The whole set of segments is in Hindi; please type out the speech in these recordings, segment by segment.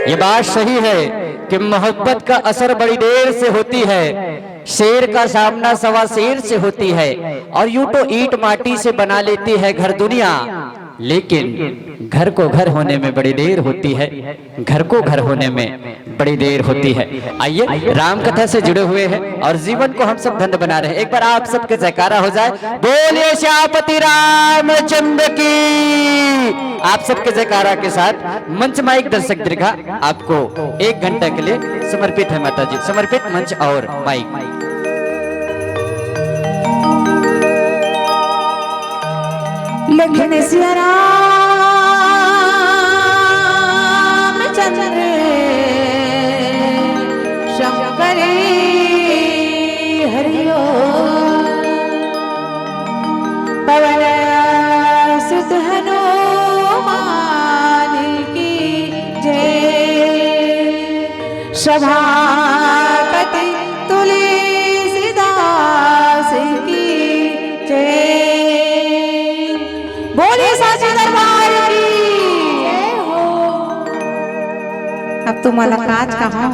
ये बात सही है कि मोहब्बत का असर बड़ी देर से होती है, शेर का सामना सवा शेर से होती है, और यूं तो ईंट माटी से बना लेती है घर दुनिया, लेकिन घर को घर होने में बड़ी देर होती है, घर को घर होने में बड़ी देर होती है। आइए राम कथा से जुड़े हुए हैं और जीवन को हम सब धन्य बना रहे हैं। एक बार आप सबके जयकारा हो जाए, बोलिए श्यामपति रामचंद्र की। आप सबके जयकारा के साथ मंच माइक दर्शक दीर्घा आपको 1 घंटा के लिए समर्पित है। माता जी समर्पित मंच और माइक। लिखने सिया रामचंद्र शंकरी हरिओ पवन सुत हनुमान की जय। सभापति तुलसीदास की जय। बोले साचे दरबार की हो। अब तुम्हारा काज कहाँ?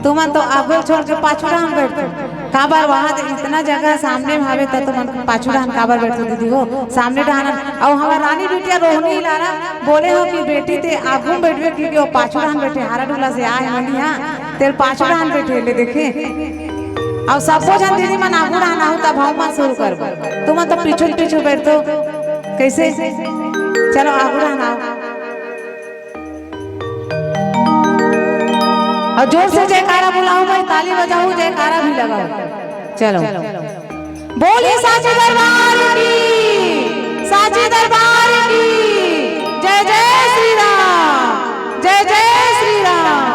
तुम तो आगे छोड़ के पाछुड़ा हम बैठते काबर वहाँ इतना जगह सामने भावे तो तुम पाछुड़ा हम काबर बैठते दीदी हो सामने डाना। और हमारा रानी बिटिया रोहनी लारा बोले हो कि बेटी ते आगू बैठवे क्योंकि वो पाछुड़ा हम बैठे हारा डूला से आए मनिया तेरे पाछुड़ा हम बैठे ले देखे। और सबको जन दीदी मन आगू डाना हो तब हम शुरू कर तुम तो पीछे पीछे बैठते कैसे? चलो आगू रहना और जोर से जयकारा बुलाओ, मैं ताली बजाऊं, जयकारा भी लगाओ। चलो बोलिए साचे दरबार की, साचे दरबार की जय जय श्री राम, जय जय श्री राम।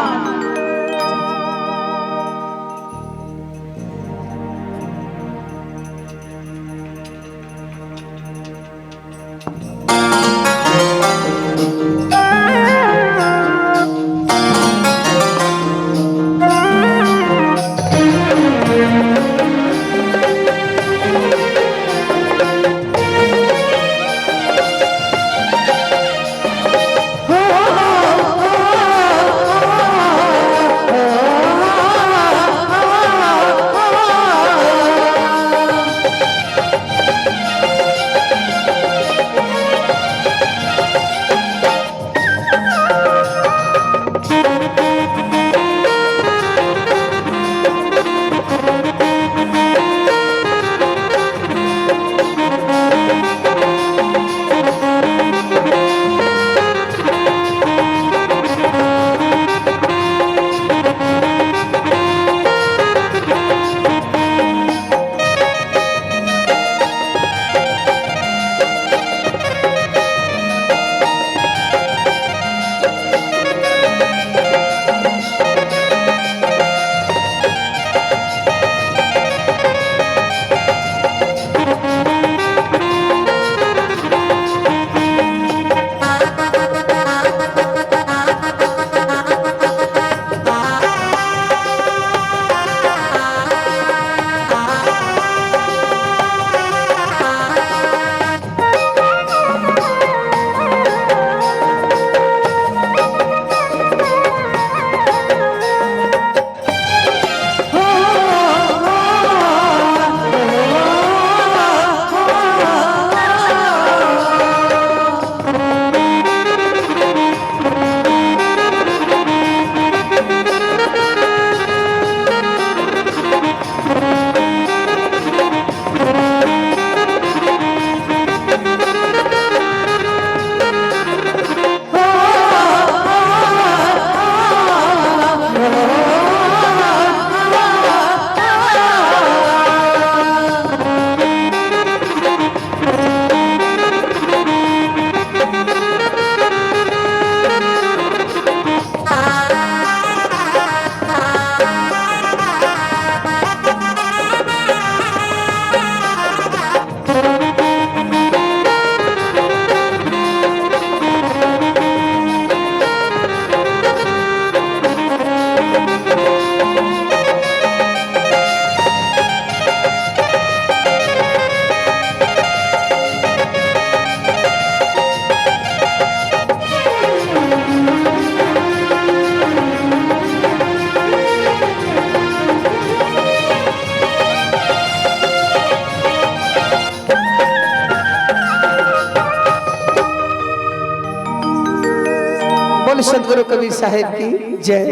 बोल सदगुरु कबीर साहेब की जय।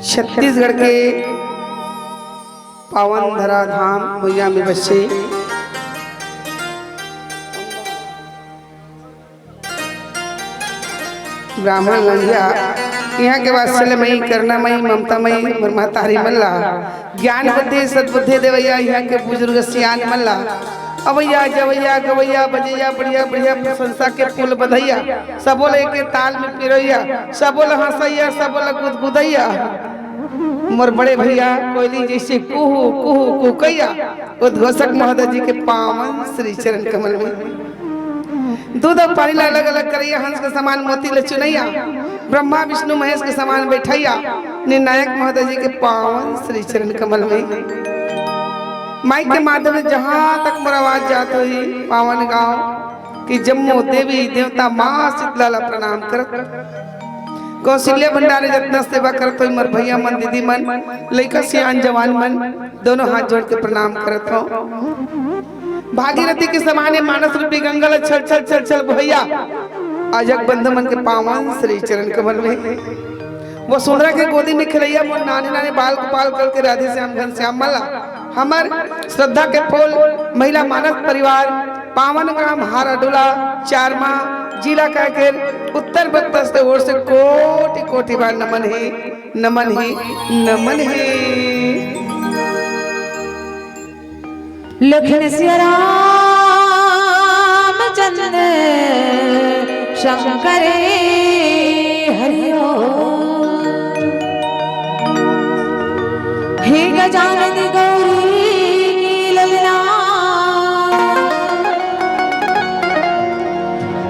छत्तीसगढ़ के पावन धरा धाम भुइया में बसे ब्राह्मण लंघिया यहाँ के वात्सल्यमयी करुणामयी ममतामयी महतारी मल्ला ज्ञान बुद्धि सद्बुद्धि देवैया यहाँ के बुजुर्ग सियान मल्ला अवैया जवैया गवैया बजैया बढ़िया बढ़िया प्रशंसा के फूल बधैया सबो लेके ताल में पिरोइया सबो ल हंसैया सबो ल गुदगुदैया मोर बड़े भैया कोयली जैसे कुहू कुहू कुकैया उद्घोषक महोदय जी के पावन श्री चरण कमल में दूध और पानी ला अलग अलग करैया हंस के समान मोती ले चुनैया ब्रह्मा विष्णु महेश के समान बैठैया निर्णायक महोदय जी के पावन श्री चरण कमल में माइक के माध्यम से जहाँ तक मोर आवाज जात हुई पावन गांव की जम्मू देवी देवता माँ शीतला प्रणाम करत कौशल्य भंडारे जितना सेवा करत हो मोर भैया मन दीदी मन लइका सियान जवान मन दोनों हाथ जोड़ के प्रणाम करत हो। भागीरथी के समान मानस रूपी गंगा ल छल छल छल छल भैया अजग बंधु मन के पावन श्री चरण कमल में वो सुंदरा के गोदी में खिलैया मोर नाने नाने बाल गोपाल करके राधे श्याम घनश्याम मल्ला हमार श्रद्धा के फूल महिला मानस परिवार पावन ग्राम हाराडोला चारमा जिला काकर उत्तर बत्तर से ओर से कोटि कोटि बार नमन है नमन है नमन है। लखन सिया राम चंद्र शंकर हरिओ हे गजानन गौरी ललना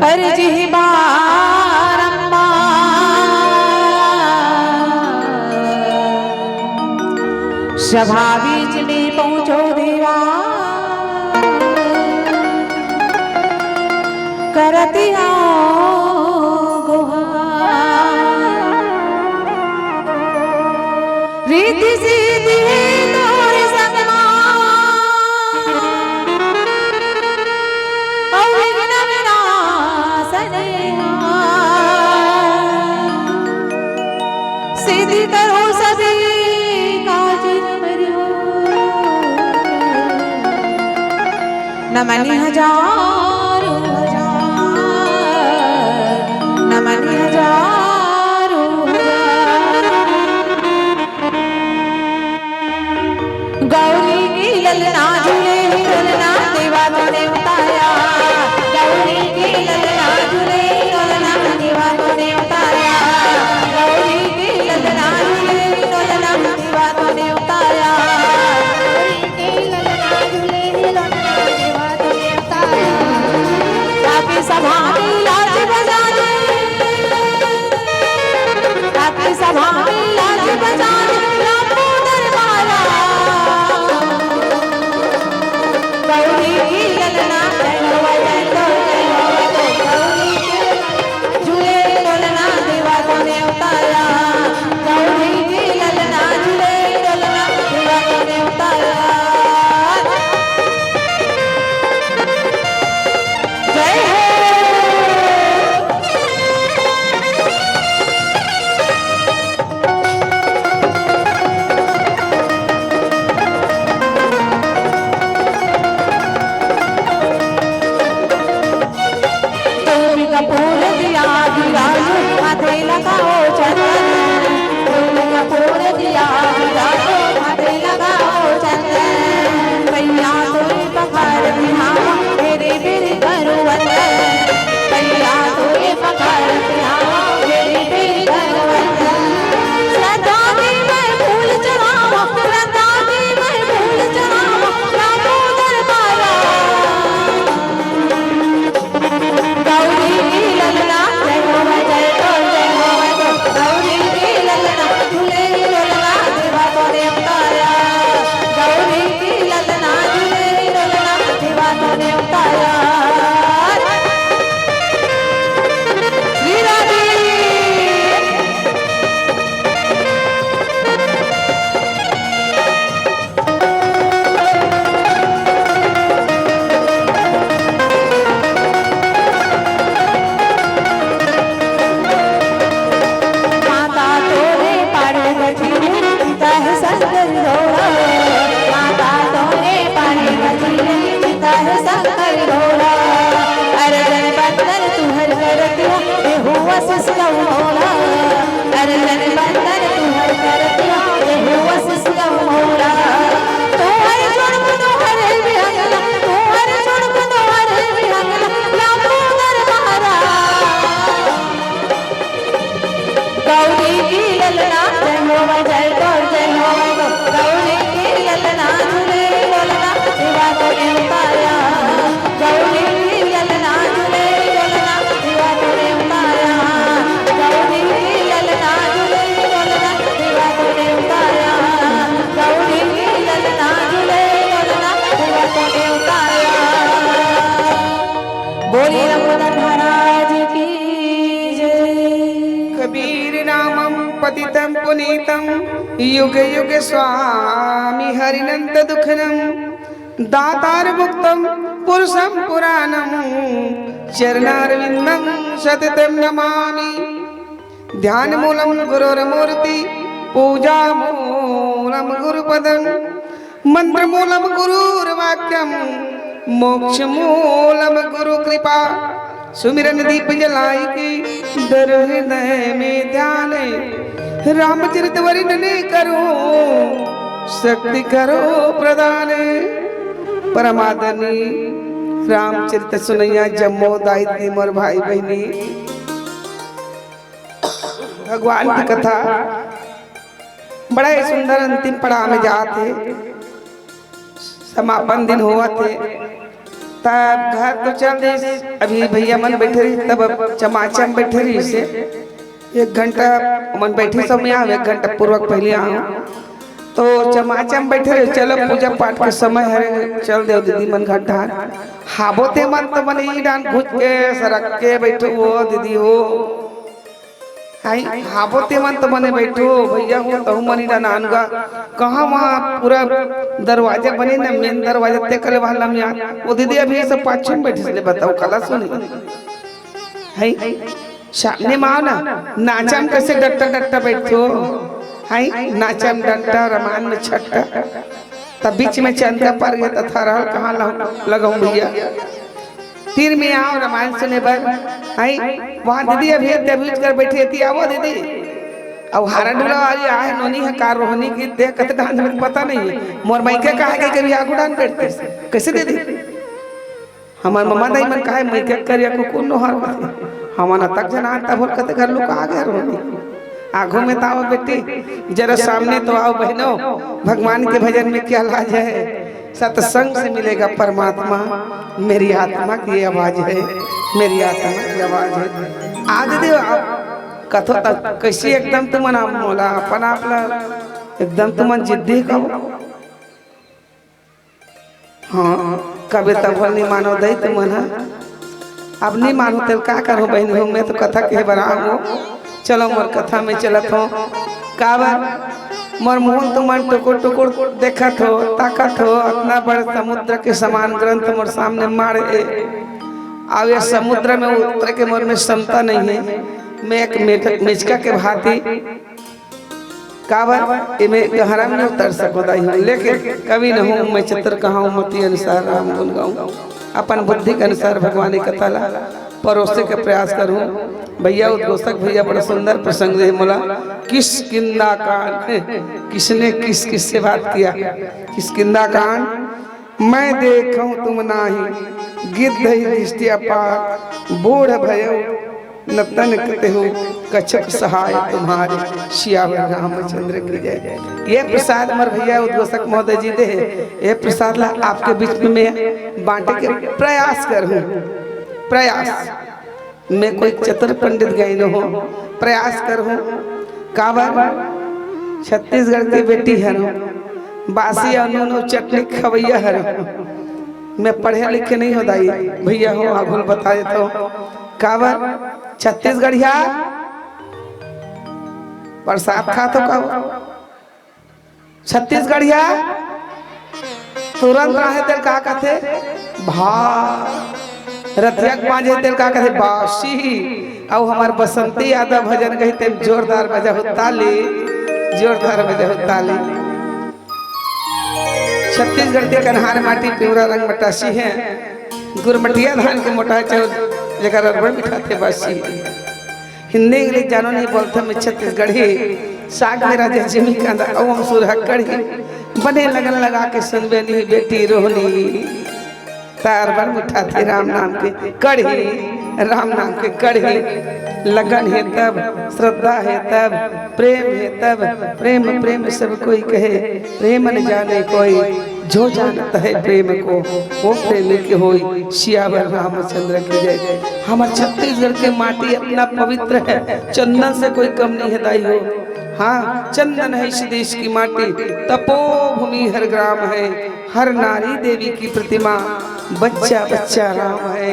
अर्जी बारंबार सभा बीच में पहुंचो देवा करती रीति सीधी तोरे संगमा और विघ्न विनाशने सीधी करो सभी काज मरियो नमनि हजारों नमनि हजारों गौरी की ललना झूले ललना देवा तूने उतारा गौरी की ललना झूले ललना देवा तूने उतारा गौरी की ललना झूले ललना देवा तूने उतारा गौरी की ललना झूले ललना देवा तूने उतारा ताकि सभा में लाज बजाने ताकि सभा में लाज बजाने लाखों दरबारा गौरी की ललना जय हो गौरी के झूले ललना देवा तूने उतारा गौरी की ललना झूले ललना देवा तूने उतारा जय हो। शिष्य मोरा अरे जन बंदन तुहर कर दिया ये हुआ शिष्य मोरा तुम्हारे छोड़ को तुम्हारे बिहंगला तुम्हारे छोड़ को तुम्हारे बिहंगला लंबोदर महाराज गौरी की ललना जय हो जय गौर जय हो गौरी की ललना झूले बोलना शिवा को उतारा गौरी की ललना झूले बोलना शिवा को उतारा गौरी की ललना झूले बोलना शिवा को उतारा गौरी की ललना झूले बोलना शिवा को उतारा बोली रघुनाथ महाराज की जय। कबीर नामम पतितं पुनीतं युग युग स्वामी हरिनंद दुखनम दातार मुक्तम पुरुषम पुराणम चरणारविंदं सततं नमामि ध्यान मूलम गुरुर्मूर्ति पूजा मूलम गुरुपदं मंत्र मूलम गुरुर्वाक्यम मोक्ष मूलम गुरु कृपा सुमिरन दीप जलाई की दर हृदय में ध्यान रामचरित वर्णन करो शक्ति करो प्रदान परमादनी रामचरित सुनैया जम्मो दायित्व मोर भाई बहनी भगवान की कथा बड़ा ही सुंदर अंतिम पड़ाव में जाते समापन दिन हुआ थे तब घर तो चल रही अभी भैया मन बैठे रही तब चमाचम बैठे रही से 1 घंटा मन बैठे सब में आओ 1 घंटा पूर्वक पहले आओ तो चमाचम बैठे रहे चलो पूजा पाठ के समय है चल दे दीदी मन घंटा हाबोते मन तो मन ही डान घुस के सरक के बैठो वो दीदी हो आई हाबोते मन तो मने बैठो भैया हो तो मनी डान आनगा कहाँ वहाँ पूरा दरवाजा बने ना मेन दरवाजा ते कले वाला में वो दीदी अभी सब पाछे में बैठे इसलिए बताओ कला सुनी है सामने माओ ना नाचम कैसे डट्टा डट्टा बैठो हाय नाचम डट्टा रमान में छट्टा तब बीच में चंदा पर गया तथा रहल कहाँ लगाऊं भैया तीर में आओ रामायण सुने बर हाय वहाँ दीदी अभी तबीज कर बैठी थी आवो दीदी अब हारा डुला वाली आए नोनी है कार रोहनी की देख कत डांस में पता नहीं है मोर माइके कहा के कभी आगू डांस बैठते कैसे दीदी हमार मम्मा दाई मन कहा माइके करिया को कौन नोहर बात हमारा तक जना तब बोल कते घर लोग आ गए रोहनी आगो में तो आओ बेटी जरा सामने तो आओ बहनों भगवान के भजन में क्या लाज है सत्संग से मिलेगा परमात्मा मेरी आत्मा की आवाज है मेरी आत्मा की आवाज है आज दे कथो तक कैसी एकदम तुमन मोला अपन आपला एकदम तुमन जिद्दी कहो हाँ कभी तब नहीं मानो दई तुमन अब नहीं मानो तो क्या करो बहन हो मैं तो कथा के बनाओ चलो मोर कथा में चलत हो काबर मोर मोहन तुमन टुकुर टुकुर देखत हो ताकत हो अपना बड़ समुद्र के समान ग्रंथ मोर सामने मारे अब ये समुद्र में उतर के मोर में क्षमता नहीं है मैं एक मिचका के भांति काबर मैं गहरा में उतर सकता हूँ लेकिन कभी न हूँ मैं चित्र कहाँ मती अनुसार राम गुण गाऊँ अपन बुद्धि के अनुसार भगवान की कथा ला परोसे के प्रयास करूँ भैया उद्घोषक भैया बड़ा सुंदर प्रसंग दे मोला किष्किंधा कांड किसने किस किस से बात किया किष्किंधा कांड मैं देखूं तुम नाही गिद्ध ही दृष्टि अपार बूढ़ भयो नतन कहते हो कच्छप सहाय तुम्हारे सियावर रामचंद्र की जय। ये प्रसाद मर भैया उद्घोषक महोदय जी दे ये प्रसाद ला आपके बीच में मैं बांटे के प्रयास करूं प्रयास मैं कोई चतुर पंडित गई न हो प्रयास करूं काबर छत्तीसगढ़ की बेटी है बासी अनूनो चटनी खवैया है मैं पढ़े लिखे नहीं होता भैया हो आगुल बता देता हूँ काबर छत्तीसगढ़िया प्रसाद खा तो कहो छत्तीसगढ़िया तुरंत रहे तेल का कहते भा रथिया पांचे तेल का कहते बासी और हमार बसंती यादव भजन कहते जोरदार बजा हो ताली जोरदार बजा हो ताली। छत्तीसगढ़ के कन्हार माटी पिवरा रंग मटासी है गुरमटिया धान के मोटा चाउर जगह रबड़ बिठाते बासी हिंदी इंग्लिश जानो नहीं बोलते मैं छत्तीसगढ़ी साग मेरा जमी कांदा ओम सुरहकड़ी बने लगन लगा के सुनबे नहीं बेटी रोहनी तार बर मिठा थे राम नाम के कढ़ी राम नाम के कढ़ी लगन है तब श्रद्धा है तब प्रेम है तब प्रेम प्रेम सब कोई कहे प्रेम न जाने कोई जो जानता है प्रेम को वो प्रेमी के होई सियावर रामचंद्र की जय। हमारे छत्तीसगढ़ के माटी अपना पवित्र है चंदन से कोई कम नहीं है दाई हो। हाँ चंदन है इस देश की माटी तपोभूमि हर ग्राम है हर नारी देवी की प्रतिमा बच्चा बच्चा राम है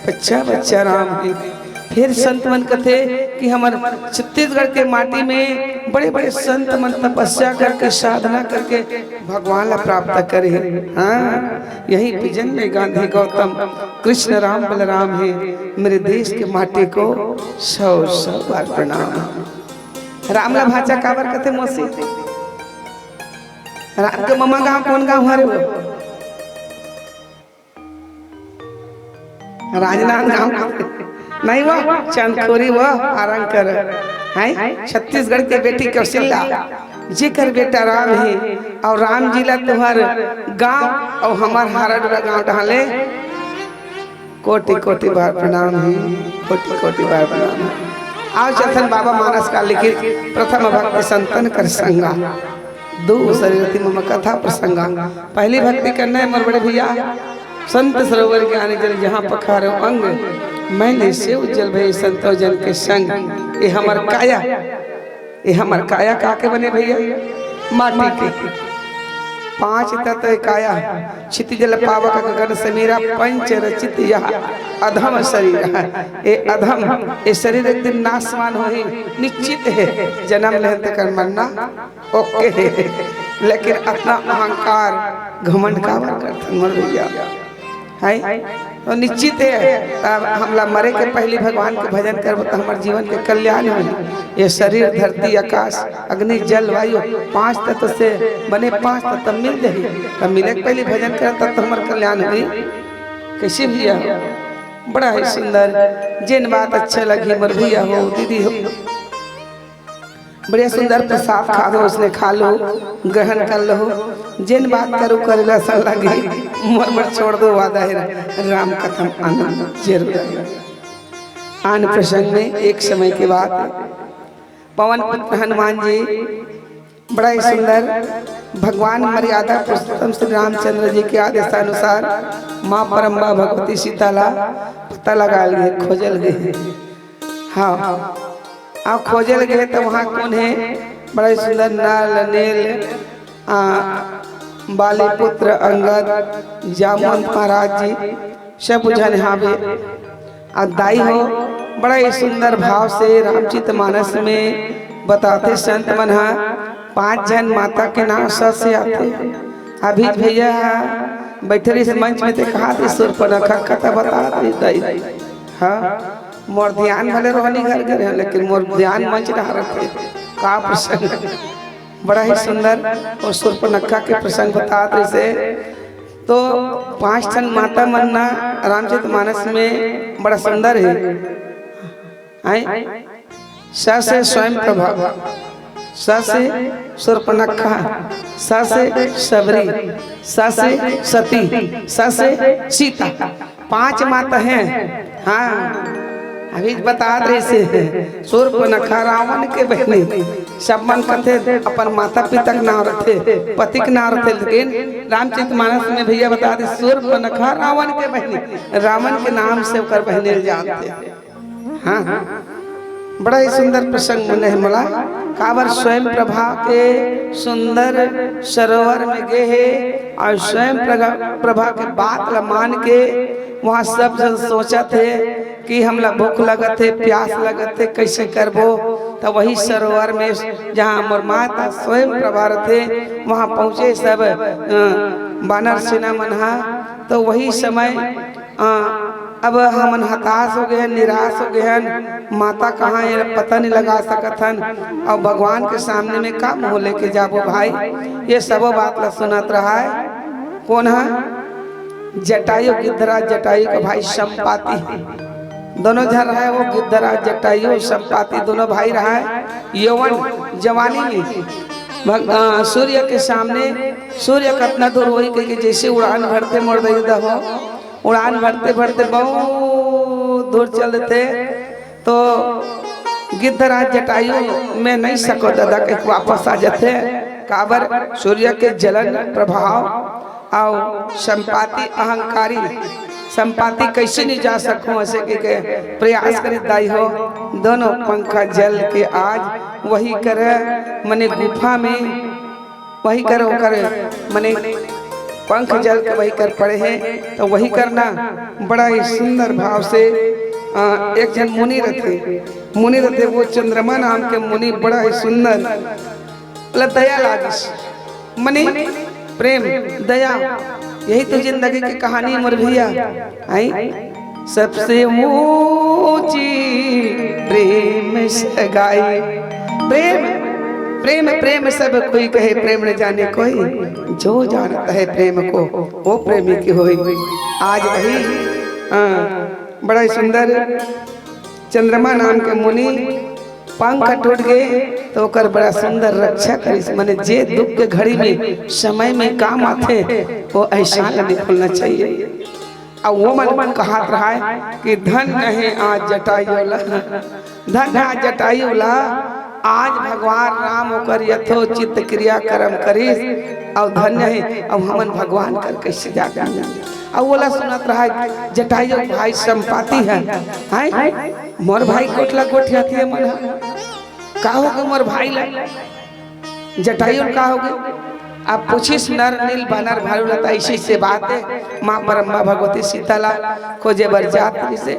बच्चा बच्चा राम है। फिर संत मन कथे कि हमारे छत्तीसगढ़ के माटी में बड़े बड़े संत मन तपस्या करके साधना करके भगवान ला प्राप्त करे। हाँ यही विजन में गांधी गौतम कृष्ण राम बलराम है। मेरे देश के माटी को 100 बार प्रणाम। राम ला भाचा काबर कथे मोसी राम के ममा गाँव कौन गाँव हरे वो राजनांद गाँव नहीं वो चंदखोरी वो आरंकर है छत्तीसगढ़ के बेटी कौशल्या जेकर बेटा राम है और राम जी ला तुम्हार गांव और हमार हारडुरा गांव ढाले कोटि कोटि बार प्रणाम है कोटि कोटि बार प्रणाम है। आओ चलथन बाबा मानस का लिखित प्रथम भक्ति संतन कर संगा दूसरी मम कथा प्रसंगा। पहली भक्ति करना है मोर बड़े भैया संत सरोवर ज्ञानी जल जहाँ पखारो अंग मैंने से उज्जवल भय संतो जन के संग। ये हमार काया काके बने भैया माटी के 5 तत्व काया क्षिति जल पावक गगन समीरा पंच रचित यह अधम शरीर है। ये अधम ये शरीर एक दिन नाशवान हो ही निश्चित है जन्म लेते कर मरना ओके है लेकिन अपना अहंकार घमंड का करते मर भैया है तो निश्चित है तब हमला मरे के पहले भगवान के भजन करब तो हमारे जीवन के कल्याण हो। ये शरीर धरती आकाश अग्नि जल वायु 5 तत्व से बने 5 तत्व मिल जाए तब मिले के पहले भजन कर तब तो हमारे कल्याण हुई। कैसे भैया बड़ा ही सुंदर जिन बात अच्छा लगी मर भैया हो दीदी हो बढ़िया सुंदर प्रसाद खा दो उसने खा लो ग्रहण कर लो जिन बात करो करेला सा लगी मर छोड़ दो वादा है राम कथम आनंद जरूर। आन प्रसंग में एक समय के बाद पवन पुत्र हनुमान जी बड़ा ही सुंदर भगवान मर्यादा पुरुषोत्तम श्री रामचंद्र जी के आदेशानुसार माँ परम्बा भगवती सीताला पता लगा लिए खोजल गए। हाँ आप खोजल गए तो वहाँ कौन है बड़ा ही सुंदर नल नील बाली पुत्र अंगद जामवंत महाराज जी सब बुझन हावे और दाई हो बड़ा ही सुंदर भाव से रामचरित मानस में बताते संत मन 5 जन माता के नाम सच से आते। अभी भैया बैठे इस मंच में तो कहा थे सुरपनखा कथा बताते दाई। हाँ मोर ध्यान भले रोहनी घर गए लेकिन मोर ध्यान मंच रहा रखे का प्रसंग बड़ा ही सुंदर और सुरपनखा के प्रसंग बताते से तो 5 ठन माता मन्ना रामचरित मानस में बड़ा सुंदर है। स से स्वयं प्रभा स से सुरपनखा स से सबरी स से सती स से सीता 5 माता हैं। हाँ अभी बता रहे से सुरपनखा रावण के बहनी सब मन कथे अपन माता पिता के नाम रखे पति के नाम रखे लेकिन रामचरित मानस में भैया बता दे सुरपनखा रावण के बहनी रावण के नाम से ओकर बहने जानते। हाँ बड़ा ही सुंदर प्रसंग मन मला काबर स्वयं प्रभा के सुंदर सरोवर में गए है और स्वयं प्रभा के बात ला मान के वहाँ सब जन सोचा थे कि हमला भूख लगत है प्यास लगत है कैसे करबो तो वही सरोवर में जहाँ मोर माता स्वयं प्रभा थे वहाँ पहुँचे सब बानर सेना मनहा। तो वही समय अब हम हताश हो गए निराश हो गए माता कहाँ है पता नहीं लगा सकत हन और भगवान के सामने में का मुँह लेके जाबो भाई। ये सब बात ला सुनत रहा है कौन है जटायु गिद्धराज जटायु का भाई संपाति दोनों झर रहा है वो गिद्धराज जटायु संपाति दोनों भाई रहा है यौवन जवानी में सूर्य के सामने सूर्य कितना दूर वही कह जैसे उड़ान भरते मोड़ हो उड़ान भरते भरते बहुत दूर चलते तो गिद्धराज जटायु में नहीं सको दादा के वापस आ जाते काबर सूर्य के जलन प्रभाव और संपाति अहंकारी संपाति कैसे नहीं जा सकूं ऐसे के प्रयास करी दाई हो दोनों पंखा जल के आज वही करे मने गुफा में वही करो करे मने पंख जल के वही कर पड़े हैं तो वही करना बड़ा ही सुंदर भाव से एक जन मुनि रहते वो चंद्रमा नाम के मुनि बड़ा ही सुंदर दया लागिस मनी प्रेम दया यही तो जिंदगी की कहानी मोर भैया आई सबसे ऊंची प्रेम सगाई प्रेम प्रेम प्रेम सब कोई कहे प्रेम न जाने कोई जो जानता है प्रेम को वो प्रेमी की होई आज वही बड़ा ही सुंदर चंद्रमा नाम के मुनि पंख टूट गए तो कर बड़ा सुंदर रक्षा करिस मने जे दुख के घड़ी में समय में काम आते वो ऐसा नहीं भूलना चाहिए और वो मन कहा रहा है कि धन है आज जटायुला धन आज जटायुला आज भगवान राम ओकर यथोचित क्रिया कर्म करिस और धन्य है अब हमन भगवान कर कैसे जागा और बोला सुनत रहा जटायु भाई संपाति है मोर भाई कोटला कोठिया थी मन का हो गए मोर भाई ला जटायु का हो गए आप पूछिस नर नील बानर भालू लता ऐसी से बात है माँ परम्बा भगवती सीताला खोजे बर जात से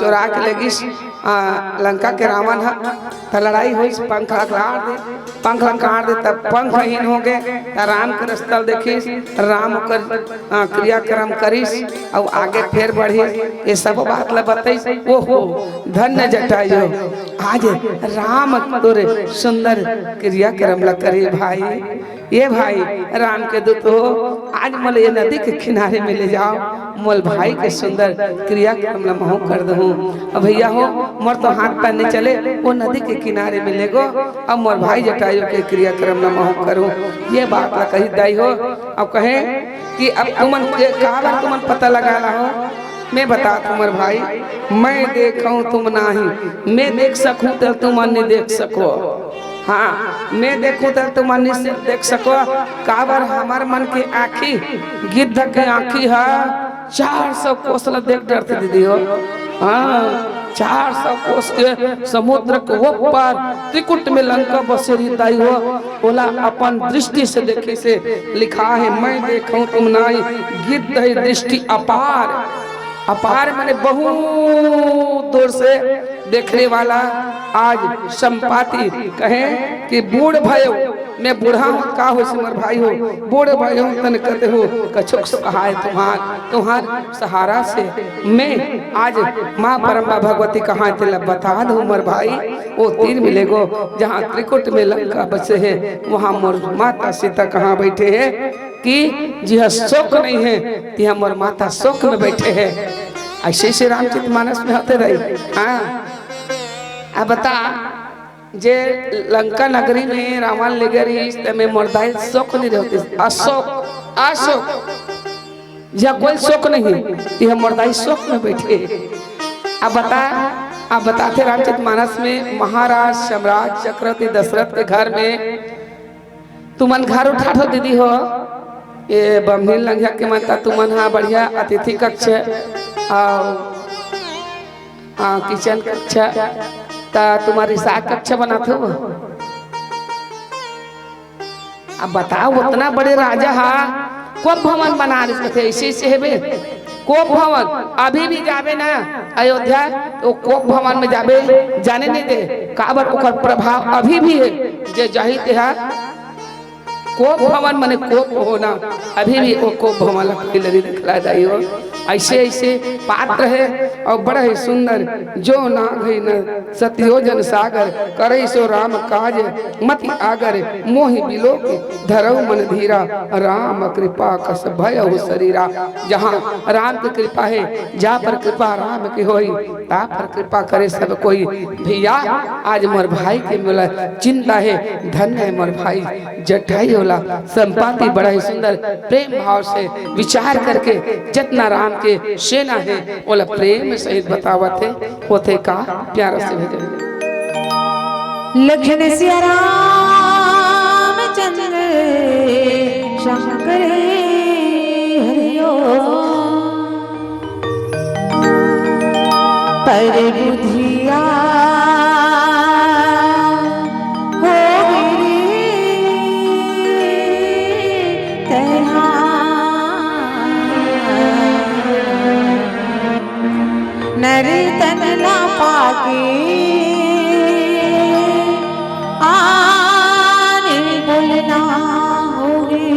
चोरा के लगिस लंका के रावण है लड़ाई हुई पंख काट दे तब पंखहीन हो गए राम के रस्तल देखिस राम कर क्रियाक्रम करिस और आगे फिर बढ़ी ये सब बात ला बताइस ओहो धन्य जटायु आज राम तोरे सुंदर क्रियाक्रम ला करे भाई ये भाई राम के दूत हो आज मल ये नदी के किनारे में ले जाओ मोल भाई के सुंदर क्रियाक्रम ला महू कर दो भैया हो मोर तो हाथ पैर नहीं चले वो नदी के किनारे में ले गो अब मोर भाई जटायु के क्रियाक्रम ला महू करो ये बात ला कही दाई हो अब कहे कि अब तुमन तुमन पता लगा ला हो मैं बता तुम्हारे भाई मैं देखूं तुम नहीं मैं देख सकूं तो तुम नहीं देख सको हाँ मैं देखूं तो तुम नहीं देख सको काबर हमार मन की आँखी गिद्ध के आँखी है 400 कोसला देख डरते दीदी हो हाँ 400 कोस के समुद्र के वो पार त्रिकुट में लंका बसेरी दाई हो बोला अपन दृष्टि से देखे से लिखा है मैं देखूं तुम नहीं गिद्ध है दृष्टि अपार अपार मैंने बहुत दूर से देखने वाला आज संपाति कहे कि बूढ़ भयो मैं बूढ़ा हूँ का हो सिमर भाई हो बूढ़ भयो तन कहते हो कछुक सहाय तुम्हार सहारा से मैं आज माँ परम्बा भगवती कहाँ थे बता दो उमर भाई वो तीर मिलेगो जहाँ त्रिकुट में लंका बसे है वहाँ मोर माता सीता कहाँ बैठे है कि जिह शोक नहीं है तिह मोर माता शोक में बैठे हैं ऐसे से रामचरितमानस में होते रहे हाँ अब बता जे लंका नगरी में रावण ले गई में मोरदाई शोक नहीं रहती अशोक अशोक यह कोई शोक नहीं यह मोरदाई शोक में बैठे अब बताते रामचरितमानस में महाराज सम्राट चक्रवर्ती दशरथ के घर में तुमन घर उठा दो दीदी हो ये बम्हिल लंघिया के माता तुमन हाँ बढ़िया अतिथि कक्ष किचन कक्ष ता तुम्हारी साग कक्ष बनाते हो अब बताओ उतना बड़े राजा हा कोप भवन बना रहे थे ऐसे से है कोप भवन अभी भी जावे ना अयोध्या तो कोप भवन में जावे जाने नहीं दे काबर ओकर प्रभाव अभी भी है जे जही तेहा कोप भवन मने कोप होना अभी भी वो कोप भवन लगी दिखला जाई हो ऐसे ऐसे पात्र है और बड़ा ही सुंदर जो ना गई न सत्योजन सागर करे सो राम काज मति आगर मोहि बिलोक धरऊ मन धीरा राम कृपा कस भय हो शरीरा। जहाँ राम की कृपा है जा पर कृपा राम की होई ता पर कृपा करे सब कोई। भैया आज मोर भाई के मिला चिंता है धन्य है मोर भाई जटाई होला संपाति बड़ा ही सुंदर प्रेम भाव से विचार करके जितना राम के सेना है बोला प्रेम सहित बतावत है होते का प्यार से भेजे। लखन सिया राम चंद्र शंकर हरिओ पर बुधिया हो नर तन ला पाके आने बोलना होगे।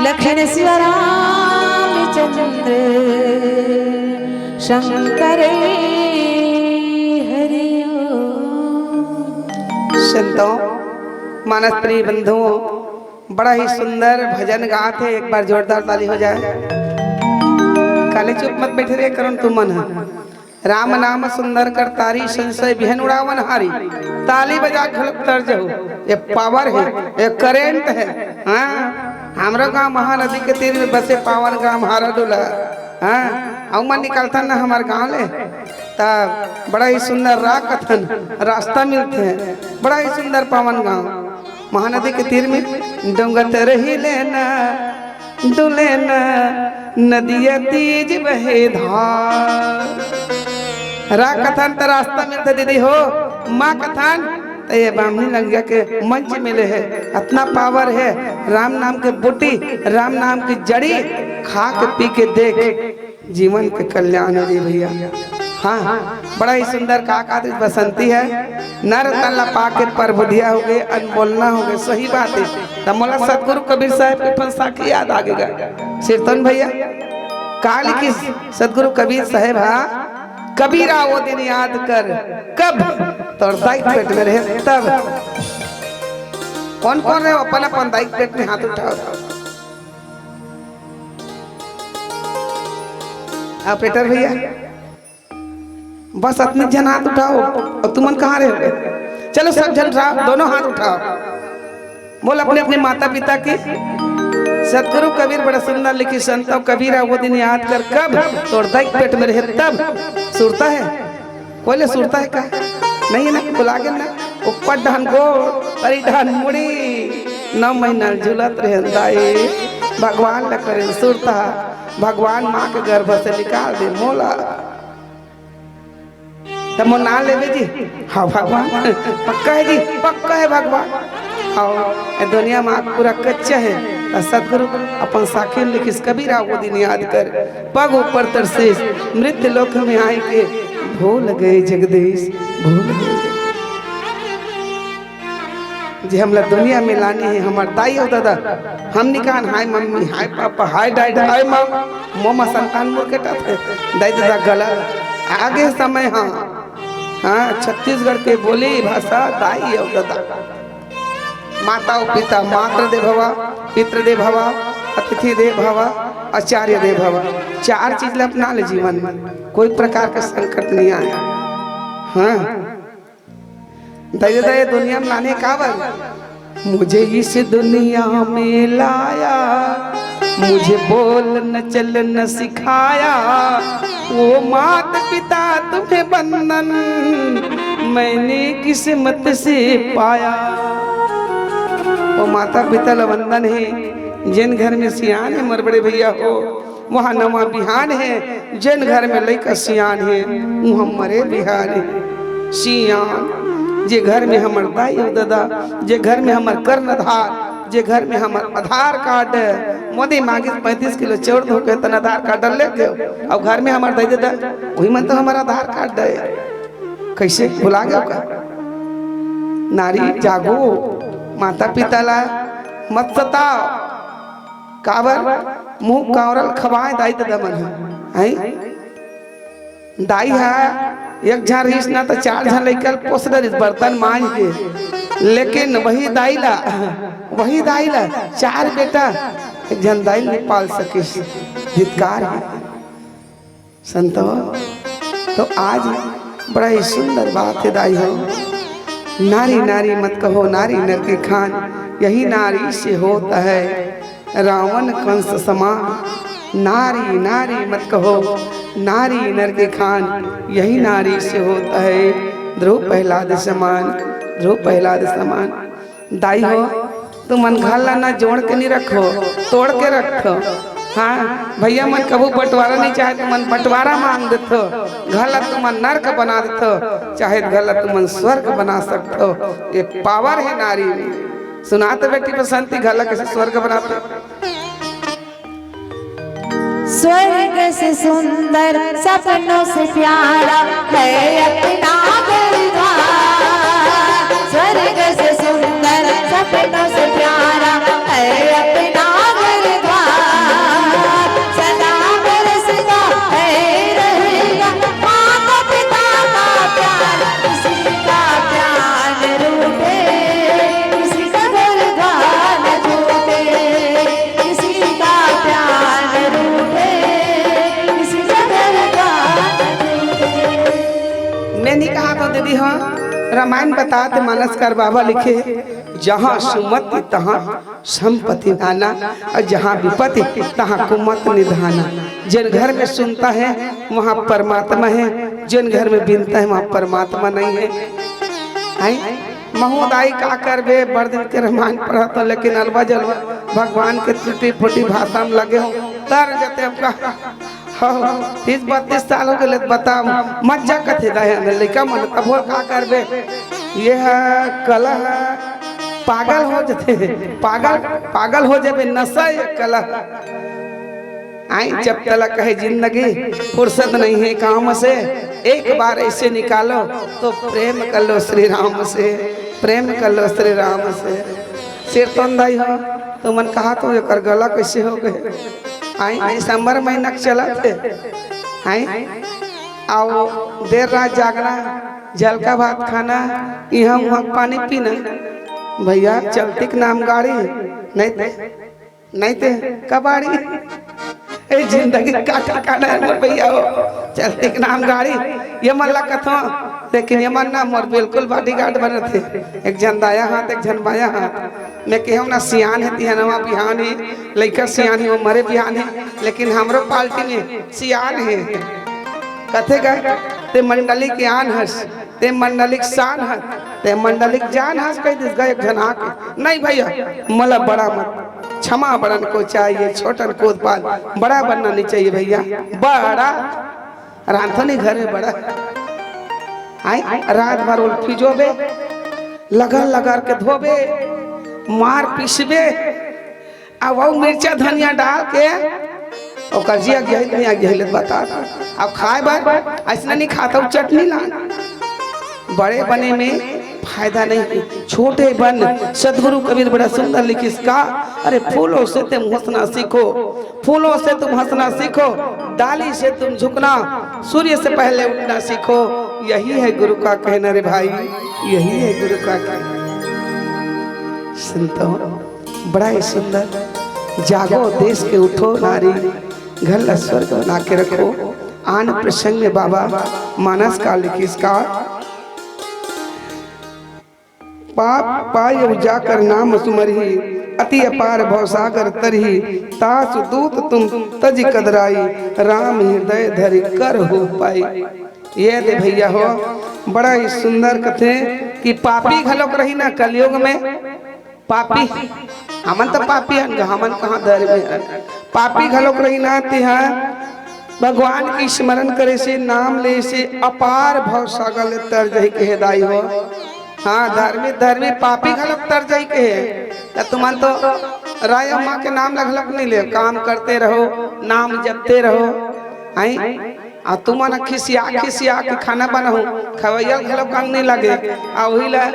लक्ष्मण शिव रामचंद्र शंकर हरि संतों, मानस प्रिय बंधुओं, बड़ा ही सुंदर भजन गात है। एक बार जोरदार ताली हो जाए। काले चुप मत बैठे रे करण तू मन राम नाम सुंदर कर तारी संशय बिहन उड़ावन हारी। ताली बजा खड़क तर जाओ। ये पावर है, ये करेंट है। हाँ, हमारा गांव महानदी के तीर में बसे पावन ग्राम हाराडोला। हाँ, औमा निकलता ना हमारे गांव ले तब बड़ा ही सुंदर राह कथन रास्ता मिलते हैं। बड़ा ही सुंदर पावन गांव महानदी के तीर में डोंगत रही लेना डुलेना नदिया तीज बहे धार। राह कथन तो रास्ता मिलता दीदी हो। माँ कथन तो ये ब्राह्मणी लंगिया के मंच मिले है। इतना पावर है। राम नाम के बूटी, राम नाम की जड़ी खा के पी के देख जीवन के कल्याण हो जी भैया। हाँ, बड़ा ही सुंदर काकातिश बसंती है। नर तल्ला पाके पर बुधिया हो गए, अनबोलना हो गए। सही बात है। तो मोला सतगुरु कबीर साहब के फंसा की याद आ गएगा। सिरतन भैया काली की सतगुरु कबीर साहब हाँ कबीरा वो दिन याद कर कब तोर दाई पेट में रहे तब। कौन कौन रहे अपन अपन दाई पेट में हाथ उठाओ। ऑपरेटर भैया बस अपने जन हाथ उठाओ। और तुमन कहाँ रहे? चलो सब जन दोनों हाथ उठाओ। बोल अपने अपने माता पिता के। सतगुरु कबीर बड़ा सुंदर लिखी संतों कबीरा वो दिन याद कर कब तोड़ दाई पेट में रहे तब। सुरता है कोई ले सुरता है का नहीं है ना बुला के ना ऊपर ढान गोड़ अरे ढान मुड़ी 9 महीना झूलत रहे दाई भगवान न करे सुरता। भगवान माँ के गर्भ से निकाल दे मोला तब मो ना लेवे जी। हाँ भगवान पक्का है जी, पक्का है भगवान। हाँ दुनिया में पूरा कच्चा है। सतगुरु अपन साखी लिखी कबीरा वो दिन याद कर पग ऊपर तरसेस मृत्यु लोक में आए के भूल गए जगदीश भूल गए। जी हमला दुनिया में लानी है हमार दाई हो दादा। हम निकान हाय मम्मी हाय पापा हाय डैड हाय मम मोमा संतान मुर्केटा थे दाई दादा गलत आगे समय। हाँ हाँ, छत्तीसगढ़ के बोली भाषा दाई हो दादा। माता और पिता मातृ दे भवा पितृ दे भवा अतिथि दे भवा आचार्य दे भवा। 4 चीज अपना ले जीवन में कोई प्रकार का संकट नहीं आया। हाँ दया दया दुनिया में लाने काबर मुझे इस दुनिया में लाया मुझे बोलना चलना सिखाया वो माता पिता तुम्हें बंधन मैंने किस्मत से पाया। वो माता पिता लबंधन है जिन घर में सियान है मर बड़े भैया हो वहाँ नवा बिहान है। जिन घर में लड़का सियान है वहाँ मरे बिहान है सियान। जे घर में हमार दाई हो दादा जे घर में हमार कर्णधार जे घर में हमार आधार कार्ड मोदी मांगे 35 किलो चौड़ दो के तन आधार कार्ड ले दो। अब घर में हमार दाई दादा वही मन तो हमारा आधार कार्ड दे कैसे भुला गया का। नारी जागो माता पिता ला मत सताओ काबर मुंह कावरल खवाए दाई दादा मन है। दाई है एक झन रहीस ना तो 4 झन लेकर पोस रहीस बर्तन मांझ के। लेकिन वही दाई ला 4 बेटा एक झन दाई नहीं पाल सकिस। धिक्कार है संतो। तो आज बड़ा ही सुंदर बात है दाई हो। नारी नारी मत कहो नारी नर के खान यही नारी से होता है रावण कंस समान। नारी नारी मत कहो नारी नर के खान यही नारी से होता है ध्रुव प्रहलाद समान ध्रुव प्रहलाद समान। दाई हो तुम मन घाला ना जोड़ के नहीं रखो तोड़ के रखो। हाँ भैया मन कबू बंटवारा नहीं चाहे तो मन बंटवारा मांग देते घला तुम नर्क बना देते चाहे घला तुम स्वर्ग बना सकते। ये पावर है नारी में। सुनाते बेटी बसंती घला कैसे स्वर्ग बनाते। स्वर्ग से सुंदर सपनों से प्यारा है अपना घर। स्वर्ग से सुंदर सपनों से प्यारा है अपना घर। रामायण बताते मानसकार बाबा लिखे, जहाँ सुमति तहाँ संपत्ति नाना, और जहाँ विपत्ति तहाँ कुमत निधाना। जिन घर में सुनता है वहाँ परमात्मा है, जिन घर में बिनता है वहाँ परमात्मा नहीं है। आई महोदय का करबे, बड़ दिन के रामायण पढ़ा तो, लेकिन अलवा जलवा भगवान के टूटी फूटी भाषा में लगे हो तर जाते हमका। 30-32 साल हो गए बताओ मज्जा कथे रहे लड़का मन, तब का करबे। ये कला पागल हो जाते, पागल हो जाए नशा ये कला। आई जब तलक है जिंदगी फुर्सत नहीं है काम से, एक बार ऐसे निकालो तो प्रेम कर लो श्री राम से, प्रेम कर लो श्री राम से। सिर तंदाई हो तो मन कहा तो कर गला कैसे हो गए। आई दिसंबर महीना चला थे, आई आओ देर रात जागना, जल का भात खाना, यहाँ वहाँ पानी पीना। भैया चलती के नाम गाड़ी नहीं थे कबाड़ी, जिंदगी काटा काटा है भैया हो। चलते के नाम गाड़ी ये मल्ला कथो, लेकिन ये मन ना मोर बिल्कुल बॉडीगार्ड बने थे। एक जन दाया हाथ एक जन बाया हाथ। मैं कहूँ ना सियान है तिहनवा बिहान है, लड़का सियान है वो मरे बिहान है, लेकिन हमरो पार्टी में सियान है। कथे का ते मंडली के आन हस, ते मंडलिक शान है, ते मंडलिक जान हस कह दिस गए जना के। नहीं भैया मला बड़ा मत, क्षमा बड़न को चाहिए, छोटन को उत्पाद बड़ा बनना नहीं चाहिए भैया। बड़ा रांधनी घर में बड़ा आई रात भर उल्फी जोबे, लगा के धोबे, मार पीसबे, अब वो मिर्चा धनिया डाल के और जिया गया बता। अब खाए बार ऐसा नहीं खाता, चटनी ला। बड़े बने में फायदा नहीं, छोटे बन। सदगुरु कबीर बड़ा सुंदर लिखी इसका, अरे फूलों से तुम हंसना सीखो, फूलों से तुम हंसना सीखो, डाली से तुम झुकना, सूर्य से पहले उठना सीखो। यही है गुरु का कहना रे भाई, यही है गुरु का कहना। सुनता हूँ बड़ा ही सुंदर। जागो देश के उठो नारी, घर स्वर्ग बना के रखो। आन प्रसंग में बाबा मानस का लिखी इसका, पाप पाय जाकर नाम सुमरही, अति अपार भवसागर तरही, तासु दूत तुम तज कदराई, राम हृदय धरि कर हो पाई। ये दे भैया हो बड़ा ही सुंदर कथे कि पापी घलोक रही ना कलयुग में। पापी हमन तो पापी हन, हमन कहाँ धर्म है। पापी घलोक रही ना तिहा भगवान की स्मरण करे से, नाम ले से अपार भवसागर तर जही के दाई हो। हाँ धर्मी पापी घलक तर जाई के तुम तो राय माँ के नाम लगलक नहीं ले, काम करते रहो, नाम जपते रहो। आई आ तुम ना खिसिया के खाना बनाओ, खवैया घलक काम नहीं लगे। आ वही ला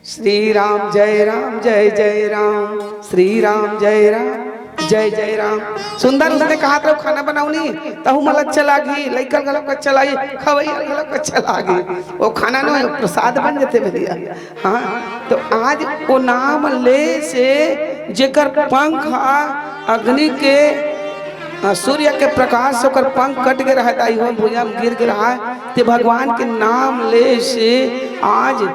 श्री राम जय राम जय जय राम, श्री राम जय राम जय जय राम। सुंदर उसने कहा तो खाना बनाऊनी तहु मलक चला गई, लइका गलक का चलाई, खवैया गलक का चला गई। वो खाना न प्रसाद बन जाते भैया। हाँ तो आज वो नाम ले से जेकर पंख अग्नि के सूर्य के प्रकाश से ओकर पंख कट के रहता हो, भुजा में गिर रहा है। तो भगवान के नाम ले से आज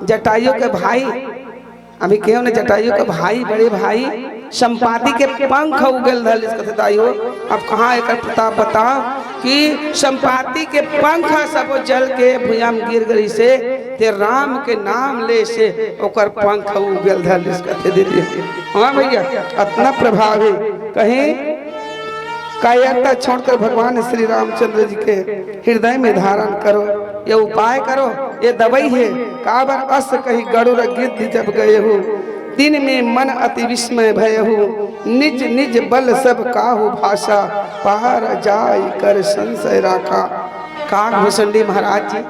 जटायु के भाई, अभी क्यों न जटायु के भाई बड़े भाई संपाति के पंख उगल धल हो। अब कहाँ एक प्रताप बताओ कि संपाति के पंख सब जल के भुजा में गिर गई से, ते राम के नाम ले से ओकर पंख उगल धल दीदी। हाँ भैया इतना प्रभावी कहीं कायरता छोड़कर भगवान श्री रामचंद्र जी के हृदय में धारण करो। ये उपाय करो, ये दवाई है। काबर अस कहीं गरुड़ गिद्ध जब गए हो, दिन में मन अति विस्मय भय हो, निज निज बल सब काहू भाषा, पार जाय कर संशय राखा। काग भूषणी महाराज जी,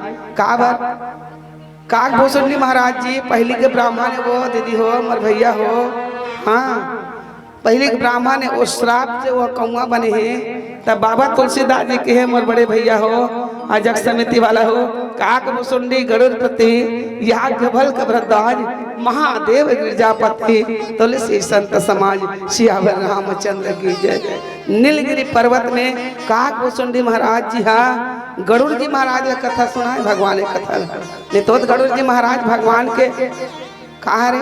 काग भूषणी महाराज जी पहली के ब्राह्मण वो दीदी हो, मर भैया हो। हाँ पहले के ब्राह्मण वो श्राप से वो कौआ बने हैं। तब बाबा तुलसीदास जी के हैं मोर बड़े भैया हो, अजग समिति वाला हो। काक मुसुंडी गरुड़पति याज्ञवल कब्रदाज, महादेव गिरजापति, तुलसी संत समाज, सियावर रामचंद्र की जय। नीलगिरी पर्वत में काक मुसुंडी महाराज जी हाँ गरुड़ जी महाराज का कथा सुना है, भगवान की कथा नहीं तो गरुड़ जी महाराज भगवान के कहा रे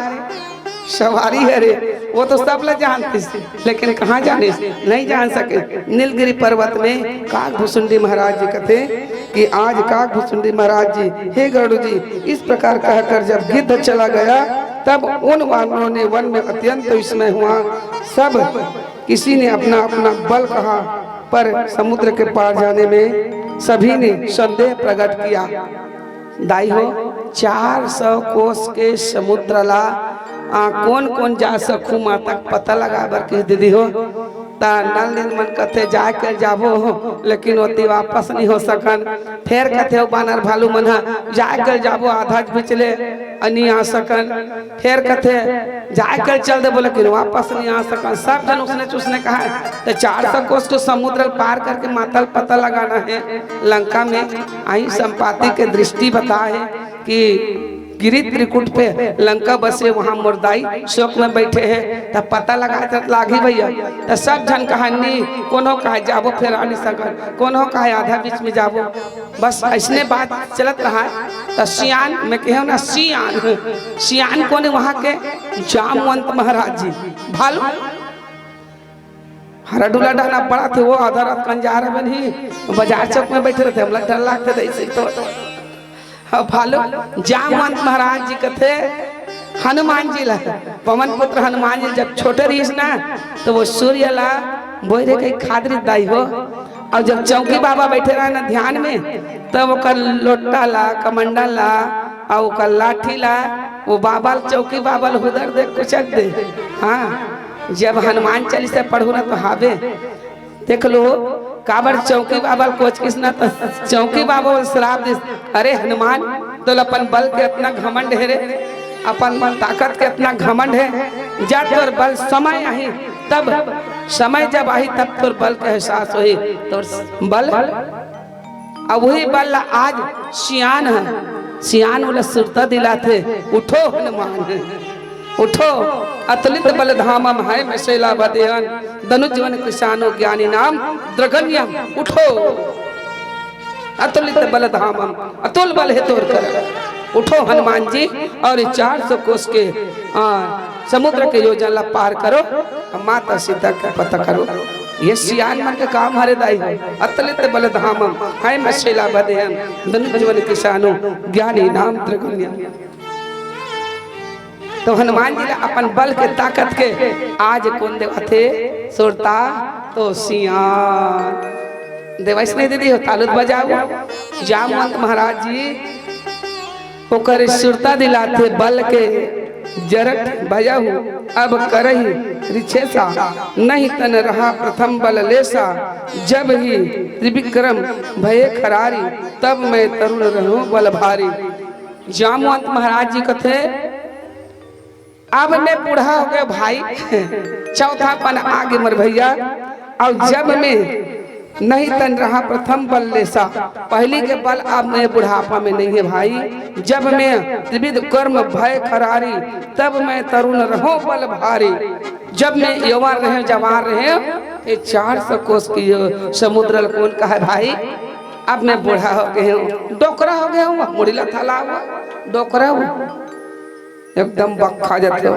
सवारी है रे, वो तो सब लोग जानते थे लेकिन कहाँ जाने नहीं जान सके। नीलगिरी पर्वत में काकभुसुंडी महाराज जी कहते कि आज काकभुसुंडी महाराज जी, हे गरुड़ जी, इस प्रकार कहकर जब गिद्ध चला गया तब उन वानरों ने वन में अत्यंत विस्मय हुआ। सब किसी ने अपना अपना बल कहा, पर समुद्र के पार जाने में सभी ने संदेह प्रकट किया। दाई हो 400 कोस के समुद्र ला कौन कौन जा सकू माँ तक पता लगा बर किस दीदी हो ता नल दिन मन कथे जा कर जाबो लेकिन ओती वापस नहीं हो सकन। फिर कथे बानर भालू मन जा कर जाबो आधा पिछले नहीं आ सकन। फिर कथे जा कर चल दे लेकिन वापस नहीं आ सकन। सब जन उसने कहा तो 400 कोस को समुद्र पार करके मातल पता लगाना है लंका में। आई संपाति के दृष्टि बता है कि गिरी त्रिकुट पे लंका बसे, वहाँ मुर्दाई शोक में बैठे हैं। तब पता लगा लागी भैया तो सब जन कहानी कोनो कहा जाबो फिर आ नहीं सकन, कोनो कहा आधा बीच में जाबो, बस ऐसने बात चलत रहा। तो सियान में कहो ना सियान को ने वहाँ के जामवंत महाराज जी भालू हरा डुला डाना बड़ा थे, वो आधा रात कंजार बनी बाजार चौक में बैठे रहते, हम लोग डर लगते थे तो भालू जामवंत महाराज जी कथे हनुमान जी ला पवन पुत्र हनुमान जी जब छोटे रही ना तो वो सूर्य ला बोल रहे कहीं खादरी दाई हो। और जब चौकी बाबा बैठे रहे ना ध्यान में तब वो लोटा ला कमंडल ला और लाठी ला वो बाबा चौकी बाबा उधर दे कुचक दे। हाँ जब हनुमान चालीसा पढ़ू ना तो हावे देख लो काबर चौकी बाबा कोच किसना तो चौकी बाबा श्राप दे, अरे हनुमान तो अपन बल के इतना घमंड है रे, अपन ताकत के इतना घमंड है, जब तोर बल समय आई तब समय जब आई तब तोर बल का एहसास हुई तोर बल। अब वही बल आज सियान है, सियान वाला सुरता दिलाते उठो हनुमान उठो अतुलित बल धामम है मैं शैला बदेहन धनुजवन किसानो ज्ञानी नाम द्रगण्यम। उठो अतुलित बल धामम अतुल बल है तोर कर। उठो हनुमान जी और 400 कोस के समुद्र के योजना पार करो, माता सीता का पता करो। ये सियान मन के काम हरे दाई है। अतुलित बल धामम है मैं शैला बदेहन धनुजवन किसानो ज्ञानी नाम द्रगण्यम। तो हनुमान जी अपन बल के ताकत के आज कौन देवा थे सुरता तो सियान देवाइस नहीं दीदी हो तालुत बजाओ। जामवंत महाराज जी ओकर सुरता दिलाते बल के जरट बजाऊ अब करही रिछेसा नहीं तन रहा प्रथम बल लेसा जब ही त्रिविक्रम भये खरारी तब मैं तरुण रहूं बल भारी। जामवंत महाराज जी कथे अब मैं बूढ़ा हो गया भाई, चौथा पन आगे मर भैया। और जब मैं नहीं तन रहा प्रथम बल लेसा, पहली के बल अब मैं बुढ़ापा में नहीं है भाई। जब मैं त्रिविध कर्म भय खरारी तब मैं तरुण रहूं बल भारी। जब मैं यौवन रहे जवान रहे ये 400 कोस की समुद्र कौन का है भाई। अब मैं बूढ़ा हो गया हूँ, डोकरा हो गया हूँ, मुड़ीला थाला हुआ डोकरा हूँ एकदम बखा जाते हो,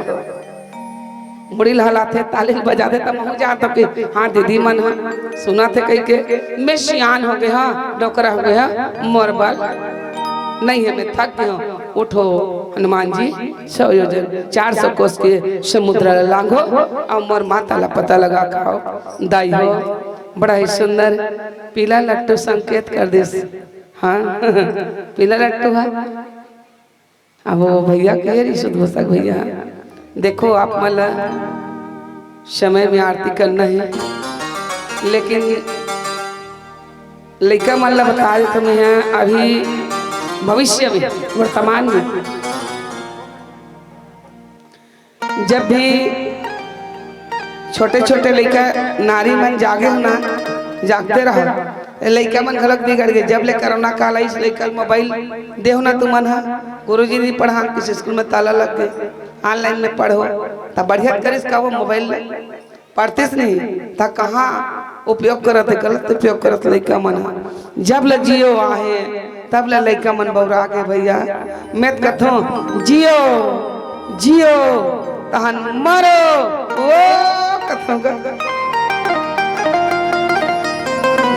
मुड़ी हलाते ताली बजाते तब हो जाता कि हाँ दीदी मन है सुना थे कहीं के मैं सियान हो गया डोकरा हो गया मोर बल नहीं है मैं थक गया हूँ। उठो हनुमान जी 100 योजन 400 कोस के समुद्र लांघो और मोर माता ला पता लगा खाओ। दाई हो बड़ा ही सुंदर पीला लट्टू संकेत कर दे। हाँ पीला लट्टू है। अब वो भैया कह रही शुद्ध भोसक भैया देखो आप मला समय में आरती करना है लेकिन लड़का मल्ला बता रहे तुम्हें यहाँ अभी भविष्य में वर्तमान में जब भी छोटे छोटे लड़का नारी मन जागे हो ना जागते रहो लड़का मन घलक बिगड़ गए। जब ले कोरोना काल आई लड़का मोबाइल देहो ना तुम मन गुरुजी नहीं पढ़ा किसी स्कूल में ताला लग गए ऑनलाइन में पढ़ो तब बढ़िया करिस का वो मोबाइल पढ़ते नहीं था कहाँ उपयोग करत है, गलत उपयोग करत लड़का मन। जब ल जियो आहे तब ल लड़का मन बौरा के भैया मैं कथो जियो जियो तहन मरो ओ कथो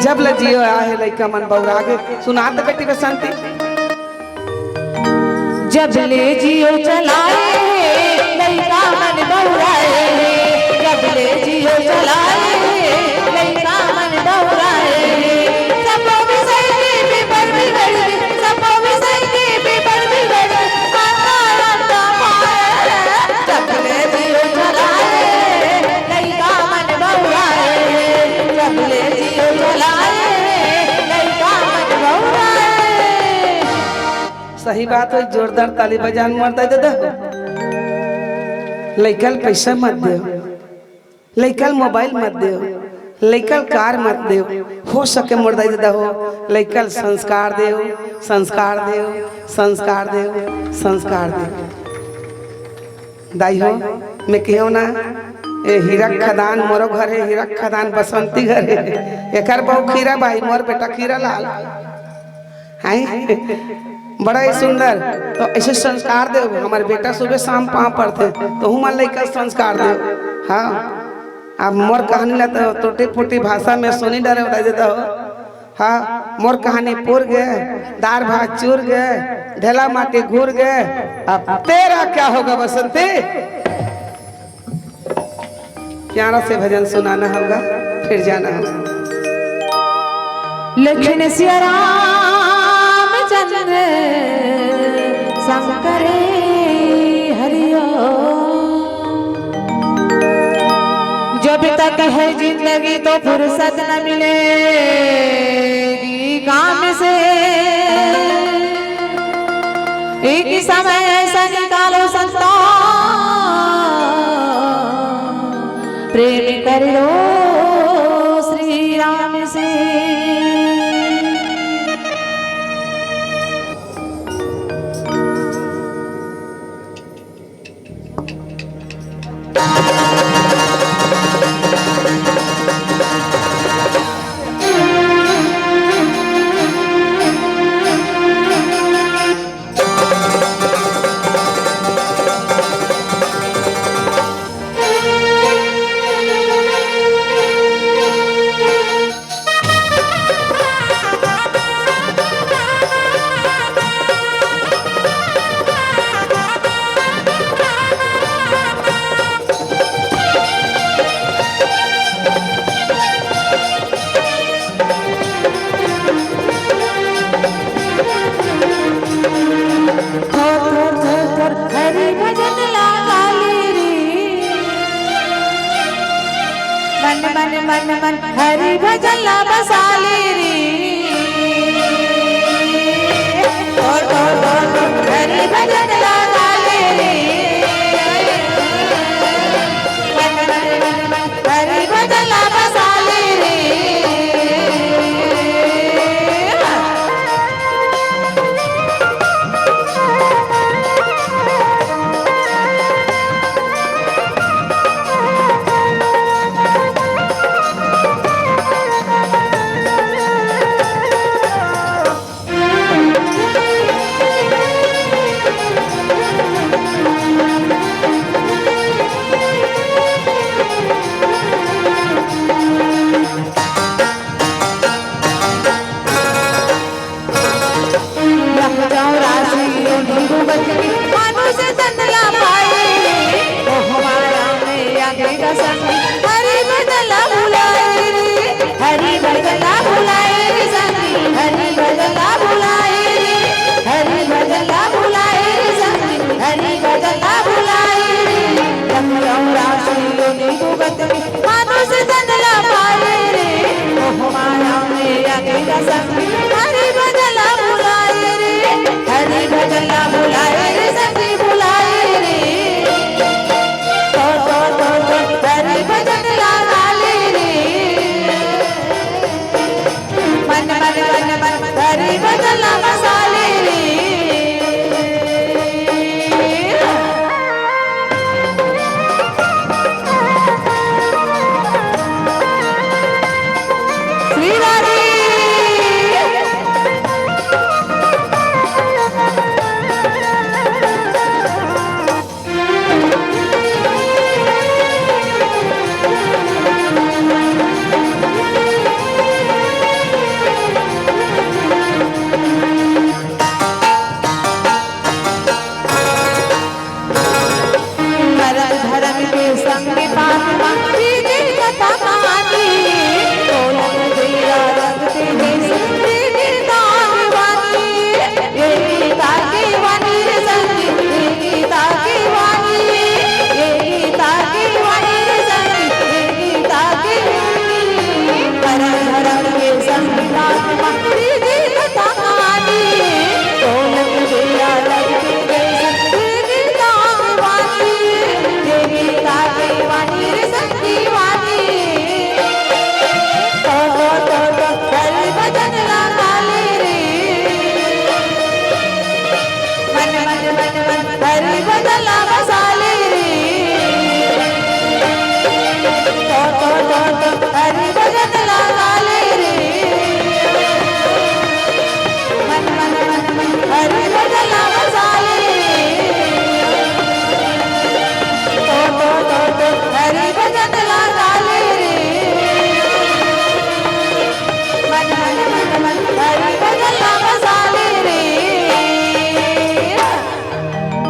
जब ल जियो आहे लड़का मन बौरा के। सुना तो बेटी बसंती जब ले जियो चलाए लड़का मन बौराए, जब ले जियो चलाए लड़का मन बौराए। सबो विषय के पेपर बिगड़, सबो विषय के पेपर बिगड़, आता आता पाए। जब ले जियो चलाए लड़का मन बौराए, जब ले जियो चलाए लड़का मन बौराए। सही बात है, जोरदार ताली बजान मरता दे दो। लइकल पैसा मत दो, लइकल मोबाइल मत दो, लइकल कार मत दो, हो सके मुर्दा दे हो। लइकल संस्कार दो, संस्कार दो, संस्कार दो, संस्कार दो। दाई हो मैं कहूँ ना ए हीरक खदान मोरो घर है, हीरक खदान बसंती घर है। एकर बहु खीरा भाई मोर बेटा खीरा लाल है बड़ा ही सुंदर। तो ऐसे संस्कार दे। हमारे बेटा सुबह शाम पाँव पढ़ते तो हूँ मान लेकर संस्कार दे। हाँ अब मोर कहानी ला तो टूटी फूटी भाषा में सुनी डरे बता देता हो। हाँ मोर कहानी पुर गए, दार भात चूर गए, ढेला माटी घूर गए। अब तेरा क्या होगा बसंती? प्यारा से भजन सुनाना होगा फिर जाना होगा। लक्ष्मण सिया चंद्र शंकर हरिओ। जब तक है जिंदगी तो फुर्सत न मिलेगी काम से। एक समय ऐसा निकालो संतो प्रेम कर लो श्री राम से। मन मन हरि भजन ला बसाले रे। हरि भजन ला गाले रे। मन मन हरि भजन ला बसाले रे।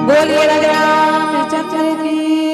बोलिए राम चंद्र की